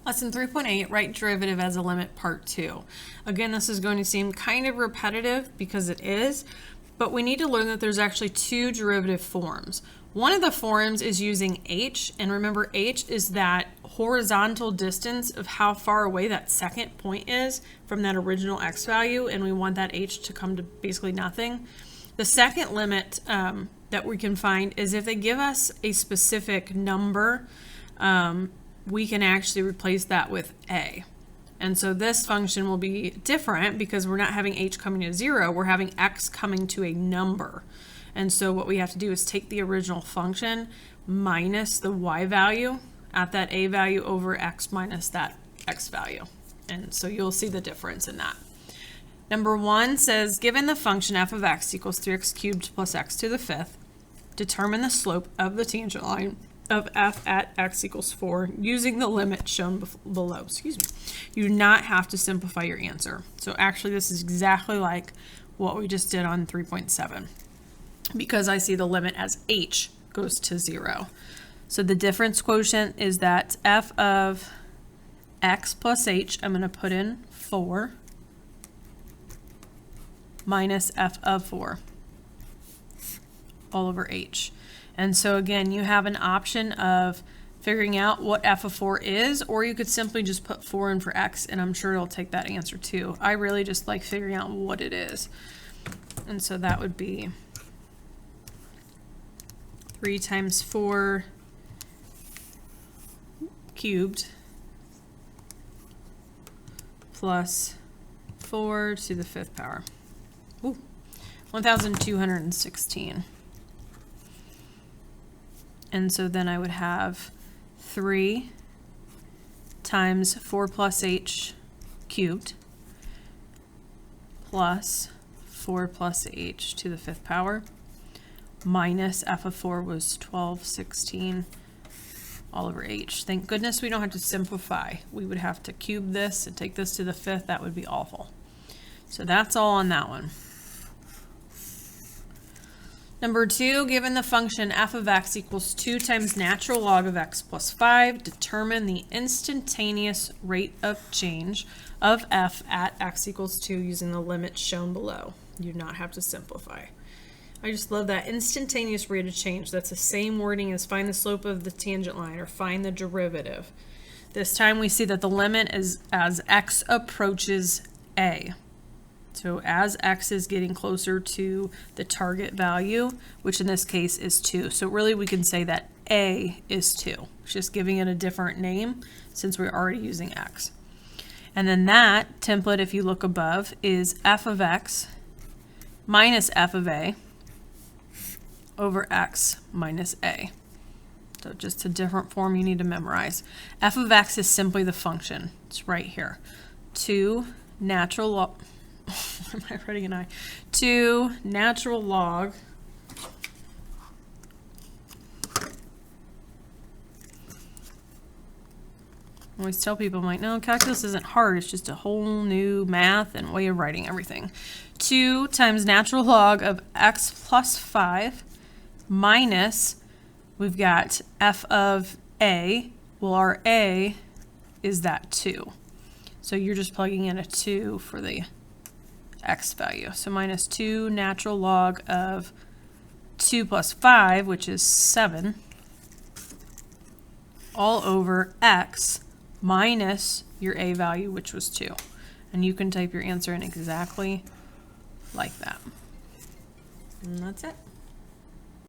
Lesson 3.8, write derivative as a limit, part 2. Again, this is going to seem kind of repetitive because it is, but we need to learn that there's actually two derivative forms. One of the forms is using h, and remember h is that horizontal distance of how far away that second point is from that original x value, and we want that h to come to basically nothing. The second limit that we can find is if they give us a specific number, we can actually replace that with a. And so this function will be different because we're not having h coming to 0, we're having x coming to a number. And so what we have to do is take the original function minus the y value at that a value over x minus that x value. And so you'll see the difference in that. Number 1 says, given the function f of x equals 3x cubed plus x to the 5th, determine the slope of the tangent line of f at x equals 4 using the limit shown below. Excuse me. You do not have to simplify your answer. So actually this is exactly like what we just did on 3.7 because I see the limit as h goes to 0. So the difference quotient is that f of x plus h, I'm going to put in 4 minus f of 4 all over h. And so again, you have an option of figuring out what f of 4 is, or you could simply just put 4 in for x, and I'm sure it'll take that answer too. I really just like figuring out what it is. And so that would be 3 times 4 cubed plus 4 to the 5th power. Ooh, 1,216. And so then I would have 3 times 4 plus h cubed plus 4 plus h to the 5th power minus f of 4 was 1216 all over h. Thank goodness we don't have to simplify. We would have to cube this and take this to the 5th. That would be awful. So that's all on that one. Number 2, given the function f of x equals 2 times natural log of x plus 5, determine the instantaneous rate of change of f at x equals 2 using the limit shown below. You do not have to simplify. I just love that instantaneous rate of change. That's the same wording as find the slope of the tangent line or find the derivative. This time we see that the limit is as x approaches a. So as x is getting closer to the target value, which in this case is 2. So really we can say that a is 2. It's just giving it a different name since we're already using x. And then that template, if you look above, is f of x minus f of a over x minus a. So just a different form you need to memorize. F of x is simply the function. It's right here. 2 natural log. Am I writing an I? 2 natural log I always tell people, I'm like, no, calculus isn't hard. It's just a whole new math and way of writing everything. 2 times natural log of x plus 5 minus, we've got f of a. Well, our a is that 2. So you're just plugging in a 2 for the x value. So minus 2 natural log of 2 plus 5, which is 7, all over x minus your a value, which was 2. And you can type your answer in exactly like that. And that's it.